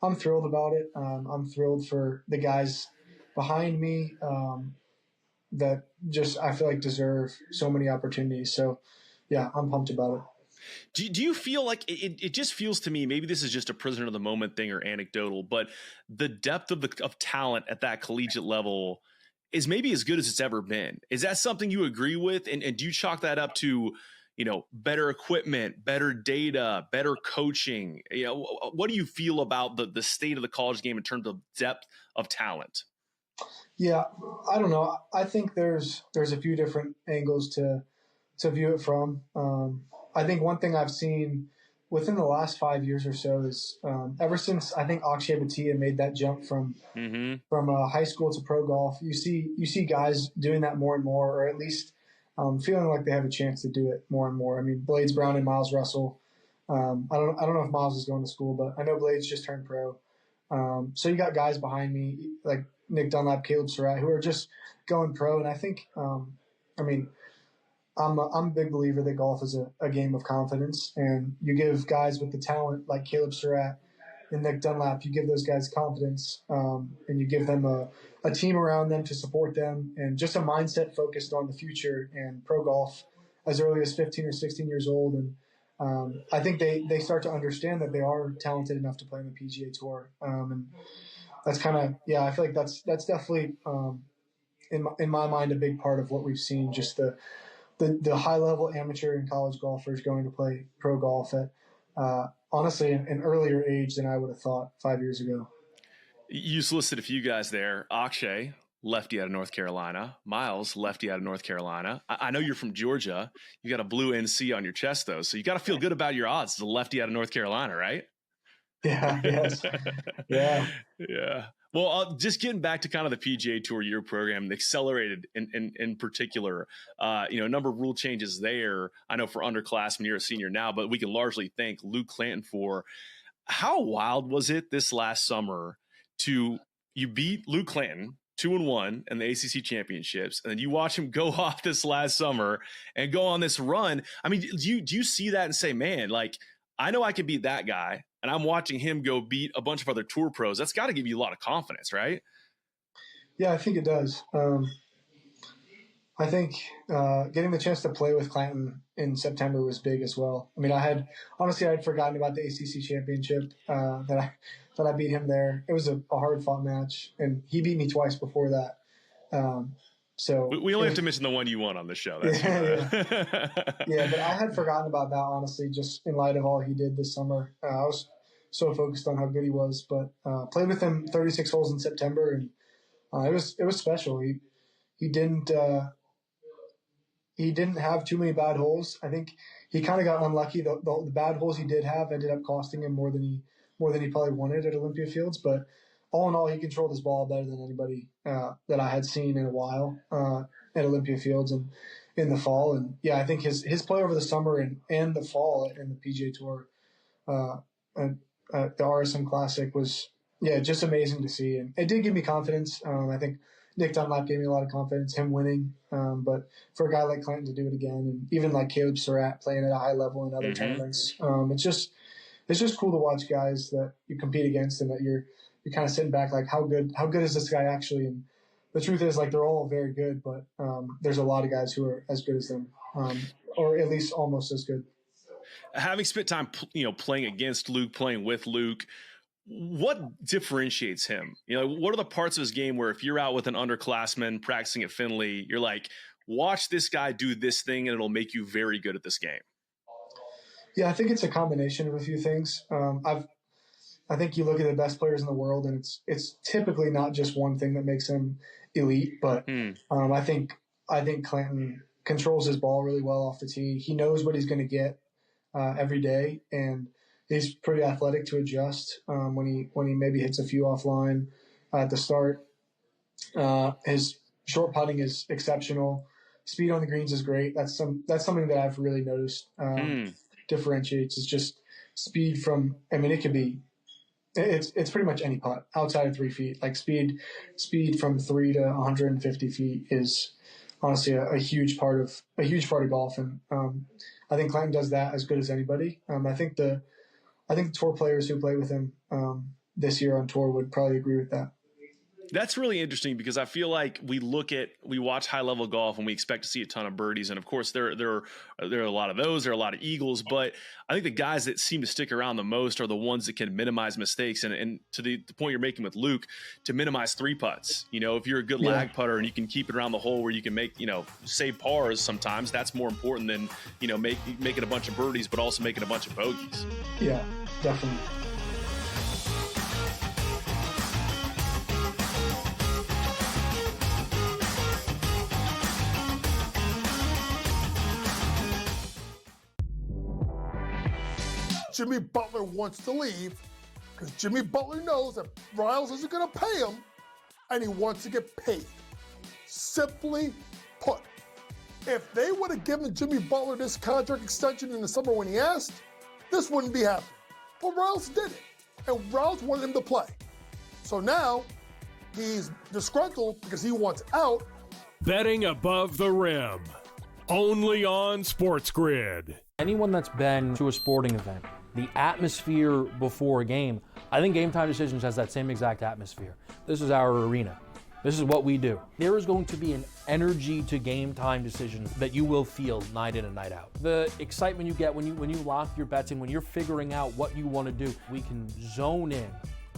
I'm thrilled about it. I'm thrilled for the guys behind me that just, I feel like, deserve so many opportunities. So yeah, I'm pumped about it. Do you feel like it just feels to me, maybe this is just a prisoner of the moment thing or anecdotal, but the depth of talent at that collegiate level is maybe as good as it's ever been. Is that something you agree with? And do you chalk that up to, better equipment, better data, better coaching? What do you feel about the state of the college game in terms of depth of talent? Yeah, I don't know. I think there's a few different angles to view it from. I think one thing I've seen within the last 5 years or so is ever since I think Akshay Bhatia made that jump from high school to pro golf, you see guys doing that more and more, or at least feeling like they have a chance to do it more and more. I mean, Blades Brown and Miles Russell. I don't know if Miles is going to school, but I know Blades just turned pro. So you got guys behind me like Nick Dunlap, Caleb Surratt, who are just going pro. And I think, I mean, I'm a big believer that golf is a game of confidence, and you give guys with the talent like Caleb Surratt and Nick Dunlap, you give those guys confidence, and you give them a team around them to support them, and just a mindset focused on the future and pro golf as early as 15 or 16 years old. And I think they start to understand that they are talented enough to play on the PGA Tour. And that's kind of, yeah, I feel like that's definitely, in my mind, a big part of what we've seen, just the high-level amateur and college golfers going to play pro golf at, honestly, an earlier age than I would have thought 5 years ago. You listed a few guys there. Akshay, lefty out of North Carolina. Miles, lefty out of North Carolina. I know you're from Georgia. You got a blue NC on your chest, though, so you got to feel good about your odds as a lefty out of North Carolina, right? Yeah, yes. Yeah. Yeah. Well, just getting back to kind of the PGA Tour year program, the accelerated in particular, a number of rule changes there. I know for underclassmen, you're a senior now, but we can largely thank Luke Clanton for. How wild was it this last summer you beat Luke Clanton 2-1 in the ACC championships, and then you watch him go off this last summer and go on this run? I mean, do you see that and say, man, like, I know I can beat that guy, and I'm watching him go beat a bunch of other tour pros. That's got to give you a lot of confidence, right? Yeah, I think it does. I think getting the chance to play with Clanton in September was big as well. I mean, I had forgotten about the ACC championship that I beat him there. It was a hard-fought match, and he beat me twice before that. So we only have to mention the one you won on the show. That's yeah, but I had forgotten about that, honestly, just in light of all he did this summer. I was so focused on how good he was, but played with him 36 holes in September, and it was special. He didn't have too many bad holes. I think he kind of got unlucky. The bad holes he did have ended up costing him more than he probably wanted at Olympia Fields, but all in all, he controlled his ball better than anybody that I had seen in a while at Olympia Fields and in the fall. And yeah, I think his play over the summer and the fall in the PGA Tour, and the RSM Classic was just amazing to see. And it did give me confidence. I think Nick Dunlap gave me a lot of confidence, him winning. But for a guy like Clanton to do it again, and even like Caleb Surratt playing at a high level in other tournaments, it's just cool to watch guys that you compete against and that you're kind of sitting back like, how good is this guy actually? And the truth is, like, they're all very good, but there's a lot of guys who are as good as them, or at least almost as good. Having spent time, playing against Luke, playing with Luke, what differentiates him? What are the parts of his game where if you're out with an underclassman practicing at Finley, you're like, watch this guy do this thing and it'll make you very good at this game? Yeah, I think it's a combination of a few things. I think you look at the best players in the world, and it's typically not just one thing that makes him elite. But I think Clanton controls his ball really well off the tee. He knows what he's going to get every day, and he's pretty athletic to adjust when he maybe hits a few offline at the start. His short putting is exceptional. Speed on the greens is great. That's something that I've really noticed differentiates is just speed from. I mean, it could be. It's pretty much any putt outside of 3 feet. Like speed from 3 to 150 feet is honestly a huge part of golf, and I think Clanton does that as good as anybody. I think the tour players who play with him this year on tour would probably agree with that. That's really interesting because I feel like we watch high level golf and we expect to see a ton of birdies. And of course there are a lot of those, there are a lot of eagles, but I think the guys that seem to stick around the most are the ones that can minimize mistakes. And to the point you're making with Luke, to minimize 3 putts, if you're a good lag putter and you can keep it around the hole where you can make, save pars sometimes, that's more important than, making a bunch of birdies, but also making a bunch of bogeys. Yeah, definitely. Jimmy Butler wants to leave because Jimmy Butler knows that Riles isn't going to pay him and he wants to get paid. Simply put, if they would have given Jimmy Butler this contract extension in the summer when he asked, this wouldn't be happening. But Riles did it, and Riles wanted him to play. So now he's disgruntled because he wants out. Betting above the rim. Only on SportsGrid. Anyone that's been to a sporting event, the atmosphere before a game, I think Game Time Decisions has that same exact atmosphere. This is our arena. This is what we do. There is going to be an energy to Game Time Decisions that you will feel night in and night out. The excitement you get when you lock your bets in, when you're figuring out what you want to do, we can zone in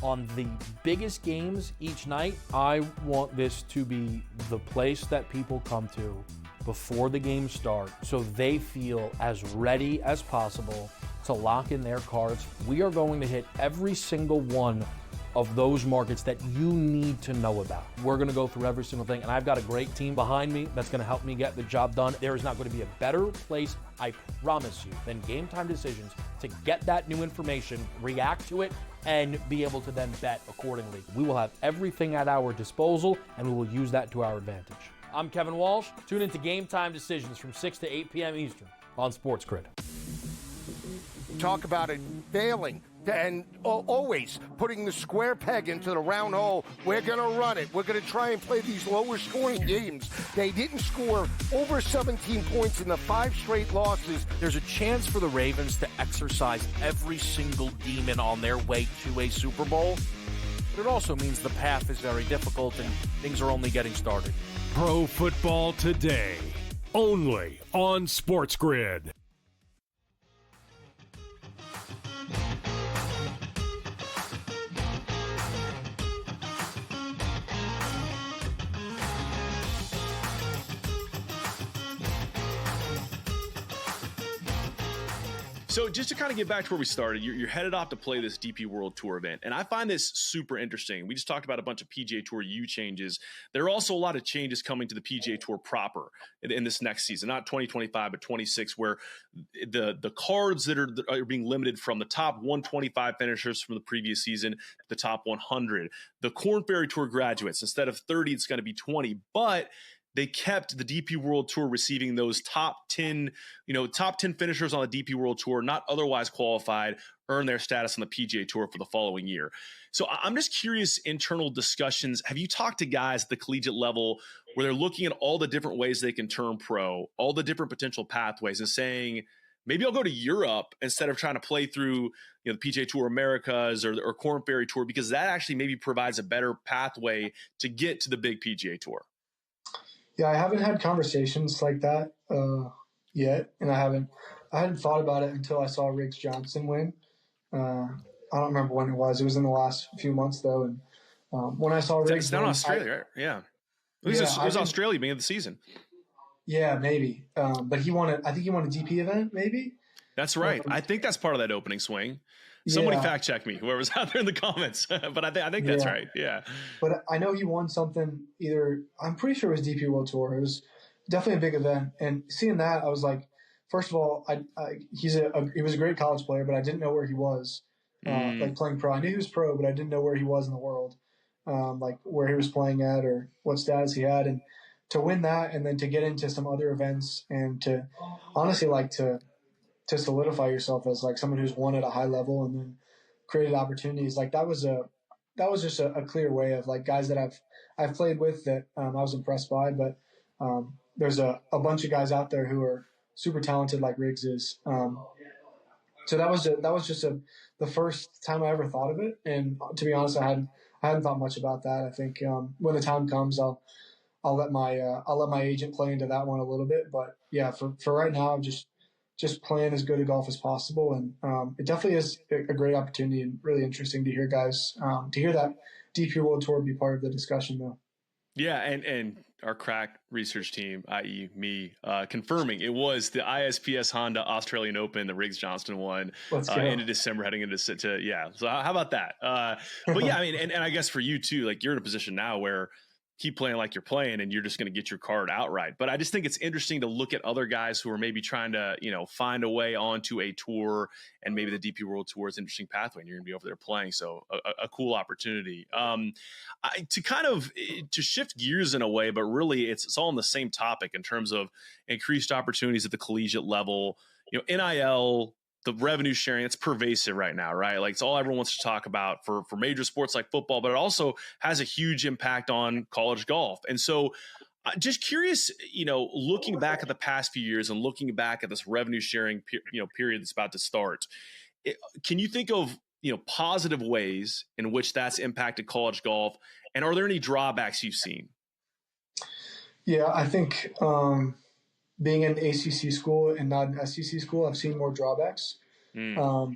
on the biggest games each night. I want this to be the place that people come to before the games start so they feel as ready as possible to lock in their cards. We are going to hit every single one of those markets that you need to know about. We're gonna go through every single thing, and I've got a great team behind me that's gonna help me get the job done. There is not gonna be a better place, I promise you, than Game Time Decisions to get that new information, react to it, and be able to then bet accordingly. We will have everything at our disposal, and we will use that to our advantage. I'm Kevin Walsh. Tune into Game Time Decisions from 6 to 8 p.m. Eastern on SportsGrid. Talk about it failing and always putting the square peg into the round hole. We're going to run it. We're going to try and play these lower scoring games. They didn't score over 17 points in the 5 straight losses. There's a chance for the Ravens to exercise every single demon on their way to a Super Bowl. But it also means the path is very difficult and things are only getting started. Pro Football Today. Only on SportsGrid. So just to kind of get back to where we started, you're headed off to play this DP World Tour event. And I find this super interesting. We just talked about a bunch of PGA Tour U changes. There are also a lot of changes coming to the PGA Tour proper in this next season, not 2025, but 26, where the cards that are being limited from the top 125 finishers from the previous season to the top 100. The Korn Ferry Tour graduates, instead of 30, it's going to be 20. But they kept the DP World Tour receiving those top 10 finishers on the DP World Tour, not otherwise qualified, earn their status on the PGA Tour for the following year. So I'm just curious, internal discussions. Have you talked to guys at the collegiate level where they're looking at all the different ways they can turn pro, all the different potential pathways, and saying, maybe I'll go to Europe instead of trying to play through the PGA Tour Americas or Korn Ferry Tour, because that actually maybe provides a better pathway to get to the big PGA Tour? Yeah, I haven't had conversations like that yet, and I hadn't thought about it until I saw Riggs Johnson win. I don't remember when it was. It was in the last few months, though. And when I saw Riggs, it's down in Australia, right? Yeah, it was Australia beginning of the season. Yeah, maybe. But he won it. I think he won a DP event, maybe. That's right. I think that's part of that opening swing. Somebody fact check me, whoever's out there in the comments. But I think that's right. Yeah. But I know he won something I'm pretty sure it was DP World Tour. It was definitely a big event. And seeing that, I was like, first of all, he was a great college player, but I didn't know where he was, like playing pro. I knew he was pro, but I didn't know where he was in the world, like where he was playing at or what status he had. And to win that and then to get into some other events and to honestly to solidify yourself as like someone who's won at a high level and then created opportunities, like that was just a clear way of like guys that I've played with that I was impressed by. But there's a bunch of guys out there who are super talented like Riggs is. So that was just the first time I ever thought of it. And to be honest, I hadn't thought much about that. I think when the time comes, I'll let my agent play into that one a little bit. But yeah, for right now, I'm just playing as good a golf as possible. And it definitely is a great opportunity and really interesting to hear guys, to hear that DP World Tour be part of the discussion though. Yeah. And our crack research team, i.e. me, confirming it was the ISPS Honda Australian Open that Riggs Johnson won into December heading into So how about that? But yeah, I mean, and I guess for you too, like you're in a position now where keep playing like you're playing and you're just going to get your card outright. But I just think it's interesting to look at other guys who are maybe trying to, find a way onto a tour, and maybe the DP World Tour is an interesting pathway and you're going to be over there playing. So a cool opportunity. To shift gears in a way, but really it's all on the same topic in terms of increased opportunities at the collegiate level. NIL, the revenue sharing, it's pervasive right now, right? Like it's all everyone wants to talk about for major sports like football, but it also has a huge impact on college golf. And so just curious, looking back at the past few years and looking back at this revenue sharing, period that's about to start, can you think of, positive ways in which that's impacted college golf? And are there any drawbacks you've seen? Yeah, I think, being an ACC school and not an SEC school, I've seen more drawbacks. I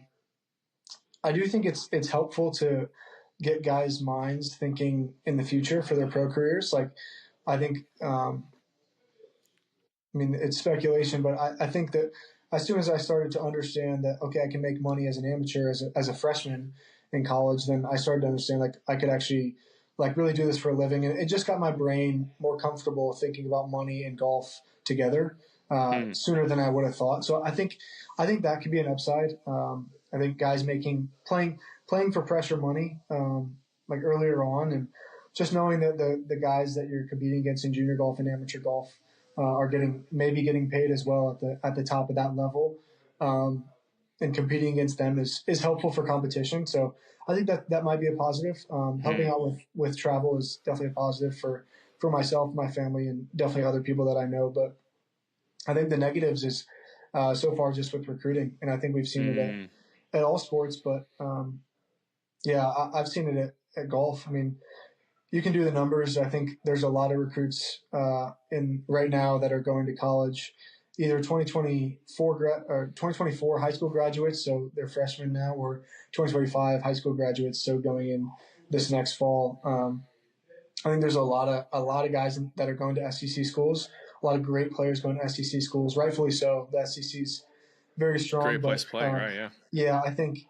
do think it's helpful to get guys' minds thinking in the future for their pro careers. Like, I think, it's speculation, but I think that as soon as I started to understand that, okay, I can make money as an amateur, as a freshman in college, then I started to understand like I could actually like really do this for a living. And it just got my brain more comfortable thinking about money and golf together sooner than I would have thought. So I think that could be an upside. I think guys playing for pressure money like earlier on, and just knowing that the guys that you're competing against in junior golf and amateur golf are getting paid as well at the top of that level, and competing against them is helpful for competition. So I think that might be a positive. Helping out with travel is definitely a positive for myself, my family, and definitely other people that I know. But I think the negatives is so far just with recruiting, and I think we've seen it at all sports. But I've seen it at golf. I mean, you can do the numbers. I think there's a lot of recruits in right now that are going to college, either 2024 high school graduates, so they're freshmen now, or 2025 high school graduates, so going in this next fall. I think there's a lot of guys that are going to SEC schools. A lot of great players going to SEC schools, rightfully so. The SEC's very strong. Great place to play, right? Yeah. Yeah, I think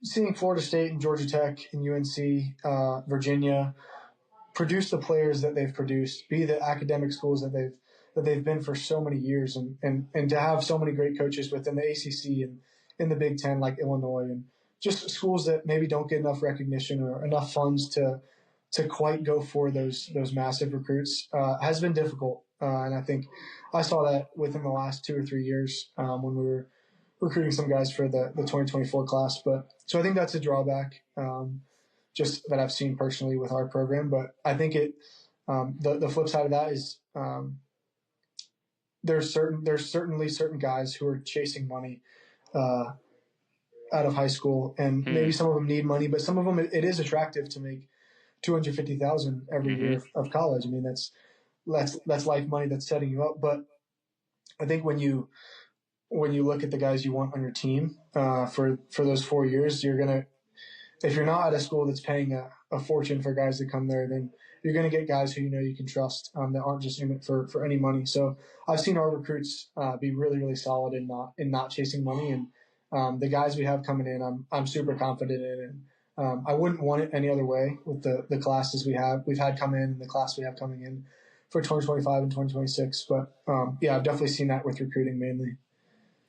seeing Florida State and Georgia Tech and UNC, Virginia, produce the players that they've produced, be the academic schools that they've been for so many years, and to have so many great coaches within the ACC and in the Big Ten like Illinois, and just schools that maybe don't get enough recognition or enough funds to quite go for those massive recruits has been difficult. And I think I saw that within the last 2 or 3 years when we were recruiting some guys for the 2024 class. But so I think that's a drawback, just that I've seen personally with our program. But I think the flip side of that is there's certainly certain guys who are chasing money out of high school, and maybe some of them need money, but some of them it is attractive to make $250,000 every year of college. I mean, that's life money that's setting you up. But I think when you look at the guys you want on your team for those 4 years, if you're not at a school that's paying a fortune for guys to come there, then you're going to get guys who you can trust that aren't just in it for any money. So I've seen our recruits be really, really solid in not chasing money, and the guys we have coming in, I'm super confident in. And I wouldn't want it any other way with the classes we've had come in and the class we have coming in for 2025 and 2026. But I've definitely seen that with recruiting mainly.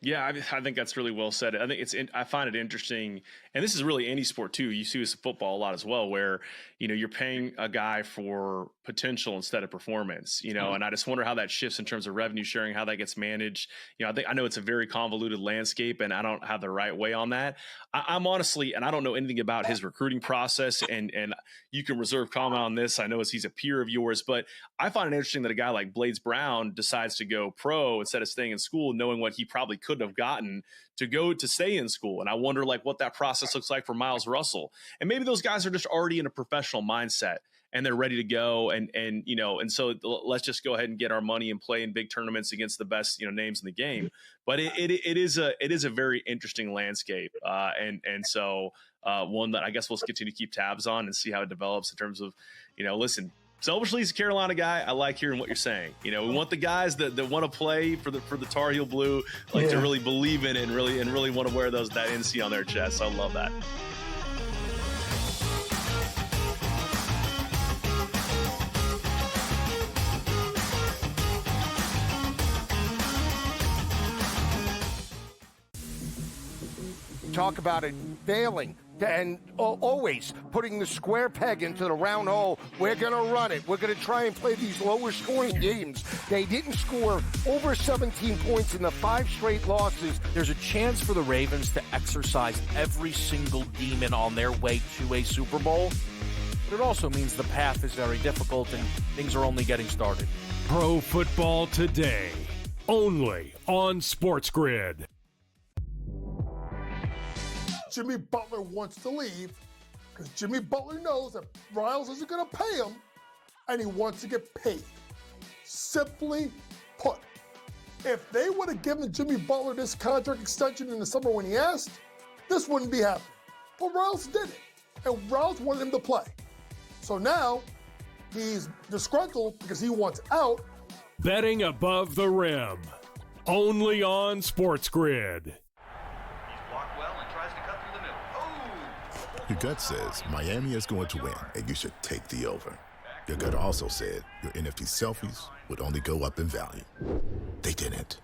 Yeah, I think that's really well said. I think I find it interesting, and this is really any sport too. You see this in football a lot as well, where you're paying a guy for potential instead of performance. And I just wonder how that shifts in terms of revenue sharing, how that gets managed. I know it's a very convoluted landscape, and I don't have the right way on that. I'm honestly, and I don't know anything about his recruiting process, and you can reserve comment on this. I know he's a peer of yours, but I find it interesting that a guy like Blades Brown decides to go pro instead of staying in school, knowing what he probably couldn't have gotten to stay in school. And I wonder what that process looks like for Miles Russell. And maybe those guys are just already in a professional mindset and they're ready to go. And so let's just go ahead and get our money and play in big tournaments against the best, names in the game. But it is a very interesting landscape. And so one that I guess we'll continue to keep tabs on and see how it develops in terms of, listen, selfishly, he's a Carolina guy. I like hearing what you're saying. We want the guys that want to play for the Tar Heel Blue, to really believe in it and really want to wear that NC on their chest. I love that. talk about it failing and always putting the square peg into the round hole. We're going to run it. We're going to try and play these lower scoring games. They didn't score over 17 points in the 5 straight losses. There's a chance for the Ravens to exercise every single demon on their way to a Super Bowl. But it also means the path is very difficult and things are only getting started. Pro Football Today, only on SportsGrid. Jimmy Butler wants to leave because Jimmy Butler knows that Riles isn't going to pay him, and he wants to get paid. Simply put, if they would have given Jimmy Butler this contract extension in the summer when he asked, this wouldn't be happening. But Riles did it, and Riles wanted him to play. So now he's disgruntled because he wants out. Betting above the rim, only on SportsGrid. Your gut says Miami is going to win, and you should take the over. Your gut also said your NFT selfies would only go up in value. They didn't.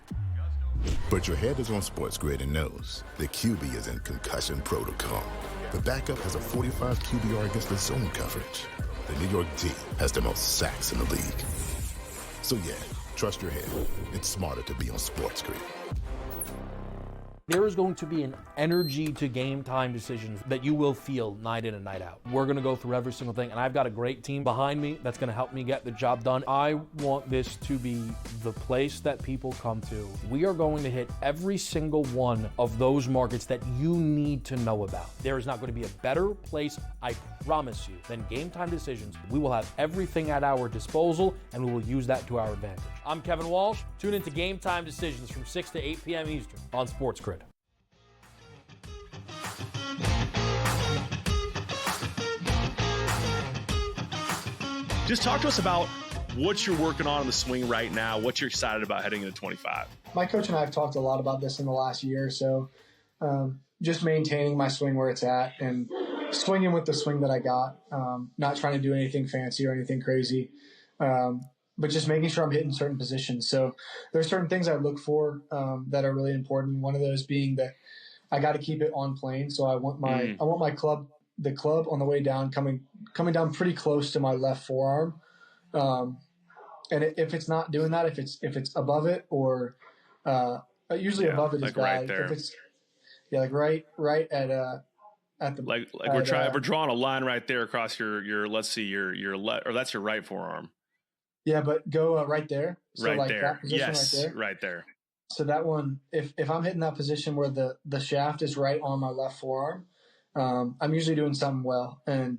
But your head is on SportsGrid and knows the QB is in concussion protocol. The backup has a 45 QBR against the zone coverage. The New York D has the most sacks in the league. So yeah, trust your head. It's smarter to be on SportsGrid. There is going to be an energy to game time decisions that you will feel night in and night out. We're going to go through every single thing, and I've got a great team behind me that's going to help me get the job done. I want this to be the place that people come to. We are going to hit every single one of those markets that you need to know about. There is not going to be a better place, I promise you, than Game Time Decisions. We will have everything at our disposal, and we will use that to our advantage. I'm Kevin Walsh. Tune into Game Time Decisions from 6 to 8 p.m. Eastern on SportsGrid. Just talk to us about what you're working on in the swing right now, what you're excited about heading into 25. My coach and I have talked a lot about this in the last year or so. Just maintaining my swing where it's at and swinging with the swing that I got. Not trying to do anything fancy or anything crazy, but just making sure I'm hitting certain positions. So there's certain things I look for that are really important. One of those being that I got to keep it on plane. So I want my club on the way down coming down pretty close to my left forearm. And if it's not doing that, if it's above it or usually above it is bad. Right there. If it's like right at the we're drawing a line right there across your let's see your left, or that's your right forearm. Yeah, but go right there. So right like there. That position Yes, right there. Right there. So that one, if I'm hitting that position where the shaft is right on my left forearm, I'm usually doing something well. And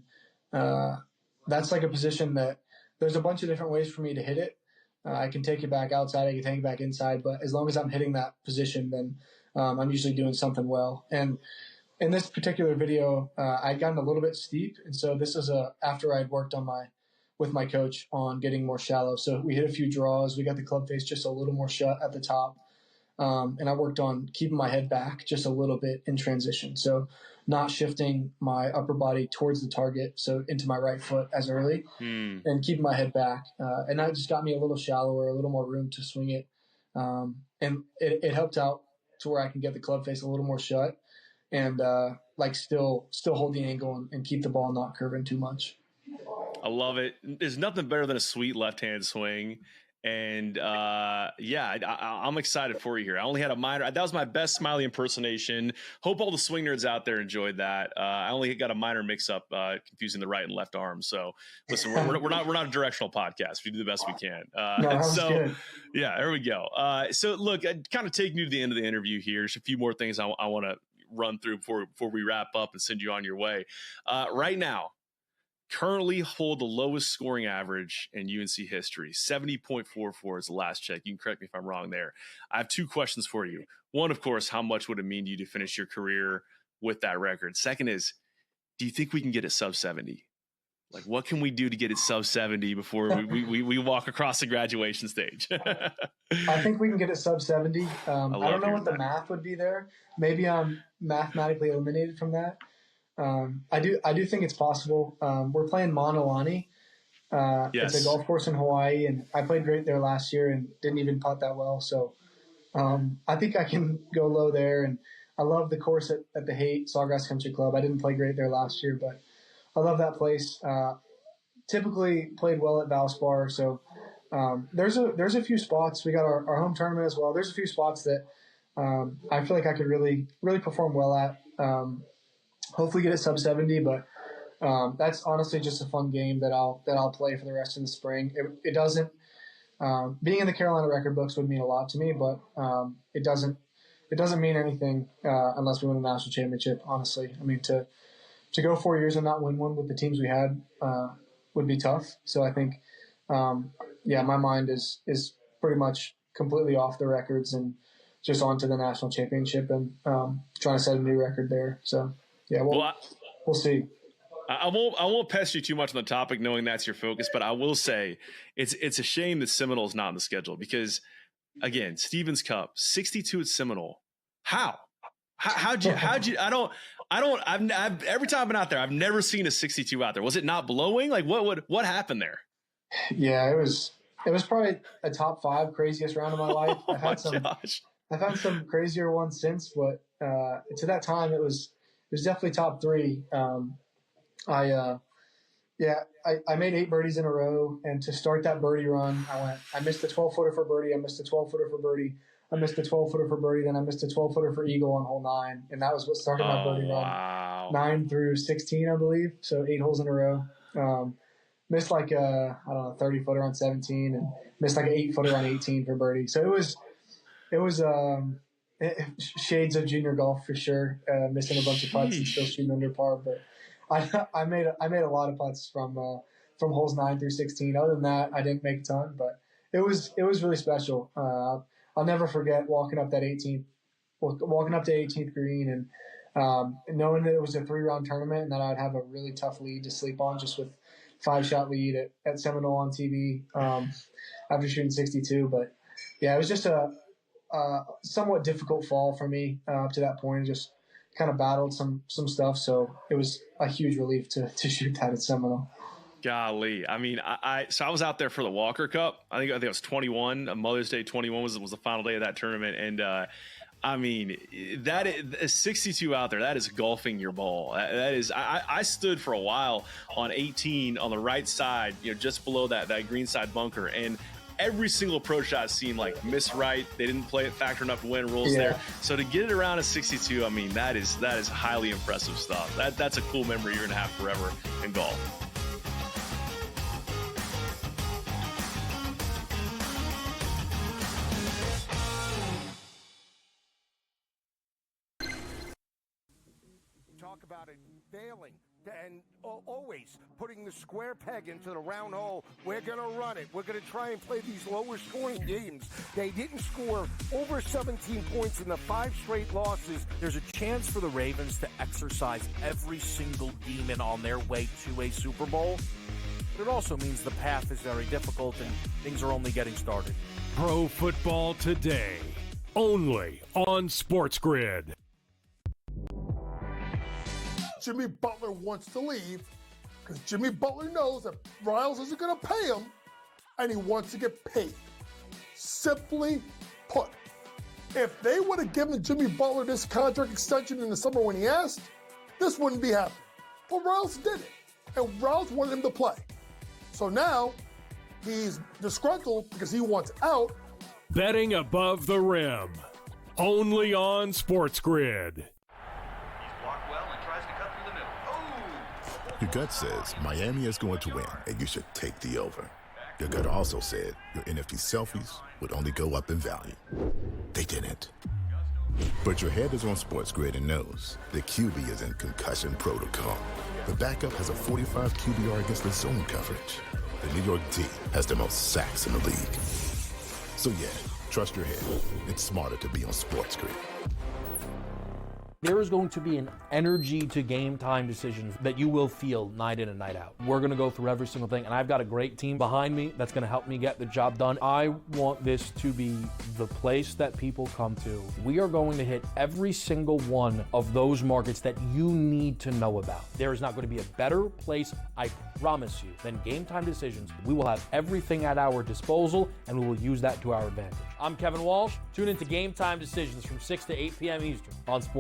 that's like a position that there's a bunch of different ways for me to hit it. I can take it back outside, I can take it back inside, but as long as I'm hitting that position, then I'm usually doing something well. And in this particular video, I'd gotten a little bit steep. And so this is after I'd worked with my coach on getting more shallow. So we hit a few draws. We got the club face just a little more shut at the top. And I worked on keeping my head back just a little bit in transition. So not shifting my upper body towards the target, so into my right foot as early, and keeping my head back. And that just got me a little shallower, a little more room to swing it. And it helped out to where I can get the club face a little more shut and still hold the angle and keep the ball not curving too much. I love it. There's nothing better than a sweet left-hand swing. And I'm excited for you here. I only had a minor. That was my best Smylie impersonation. Hope all the swing nerds out there enjoyed that. I only got a minor mix-up, confusing the right and left arms. So listen, we're not a directional podcast. We do the best we can. Good. Yeah, there we go. So look, kind of taking you to the end of the interview here. There's a few more things I want to run through before we wrap up and send you on your way. Right now, currently hold the lowest scoring average in UNC history. 70.44 is the last check. You can correct me if I'm wrong there. I have two questions for you. One, of course, how much would it mean to you to finish your career with that record? Second is, do you think we can get it sub 70? Like, what can we do to get it sub 70 before we walk across the graduation stage? I think we can get it sub 70. I don't know what the math would be there. Maybe I'm mathematically eliminated from that. I do think it's possible. We're playing Maunalani. Yes. It's a golf course in Hawaii, and I played great there last year and didn't even putt that well. So I think I can go low there, and I love the course at the Haight Sawgrass Country Club. I didn't play great there last year, but I love that place. Typically played well at Valspar, so there's a few spots. We got our home tournament as well. There's a few spots that I feel like I could really perform well at. Hopefully get it sub 70, but that's honestly just a fun game that I'll play for the rest of the spring. It doesn't being in the Carolina record books would mean a lot to me, but it doesn't mean anything unless we win a national championship. Honestly, I mean to go 4 years and not win one with the teams we had would be tough. So I think, my mind is pretty much completely off the records and just on to the national championship and trying to set a new record there. So yeah, we'll see. I won't pester you too much on the topic, knowing that's your focus, but I will say it's a shame that Seminole's not on the schedule because, again, Stevens Cup 62 at Seminole. How'd you? I've every time I've been out there, I've never seen a 62 out there. Was it not blowing? Like what happened there? Yeah, it was probably a top 5 craziest round of my life. I've had some crazier ones since, but to that time it was definitely top 3. I made 8 birdies in a row, and to start that birdie run, I missed the 12-footer for birdie, I missed the 12-footer for birdie, I missed the 12-footer for birdie, then I missed the 12-footer for eagle on hole 9, and that was what started my birdie run. 9 through 16, I believe, so 8 holes in a row. Missed like a 30-footer on 17, and missed like an 8-footer on 18 for birdie. So it was shades of junior golf for sure. Missing a bunch of putts and still shooting under par, but I made a lot of putts from holes 9 through 16. Other than that, I didn't make a ton, but it was really special. I'll never forget walking up to 18th green and knowing that it was a 3-round tournament and that I'd have a really tough lead to sleep on, just with 5-shot lead at Seminole on TV after shooting 62. But yeah, it was just a somewhat difficult fall for me up to that point. Just kind of battled some stuff, so it was a huge relief to shoot that at Seminole. Golly, I mean, I was out there for the Walker Cup. I think it was 21. Mother's Day 21 was the final day of that tournament, and I mean, that is 62 out there. That is golfing your ball. That is. I stood for a while on 18 on the right side, just below that green side bunker, and every single approach shot seemed like miss right. They didn't play it factor enough to win rules there. So to get it around a 62, I mean, that is highly impressive stuff. That's a cool memory you're gonna have forever in golf. Talk about it failing and always putting the square peg into the round hole. We're going to run it. We're going to try and play these lower scoring games. They didn't score over 17 points in the 5 straight losses. There's a chance for the Ravens to exercise every single demon on their way to a Super Bowl. But it also means the path is very difficult and things are only getting started. Pro Football Today, only on SportsGrid. Jimmy Butler wants to leave because Jimmy Butler knows that Riles isn't going to pay him, and he wants to get paid. Simply put, if they would have given Jimmy Butler this contract extension in the summer when he asked, this wouldn't be happening. But Riles did it, and Riles wanted him to play. So now he's disgruntled because he wants out. Betting above the rim, only on SportsGrid. Your gut says Miami is going to win, and you should take the over. Your gut also said your NFT selfies would only go up in value. They didn't. But your head is on SportsGrid and knows the QB is in concussion protocol. The backup has a 45 QBR against the zone coverage. The New York D has the most sacks in the league. So yeah, trust your head. It's smarter to be on SportsGrid. There is going to be an energy to game time decisions that you will feel night in and night out. We're going to go through every single thing, and I've got a great team behind me that's going to help me get the job done. I want this to be the place that people come to. We are going to hit every single one of those markets that you need to know about. There is not going to be a better place, I promise you, than Game Time Decisions. We will have everything at our disposal, and we will use that to our advantage. I'm Kevin Walsh. Tune into Game Time Decisions from 6 to 8 p.m. Eastern on Sports.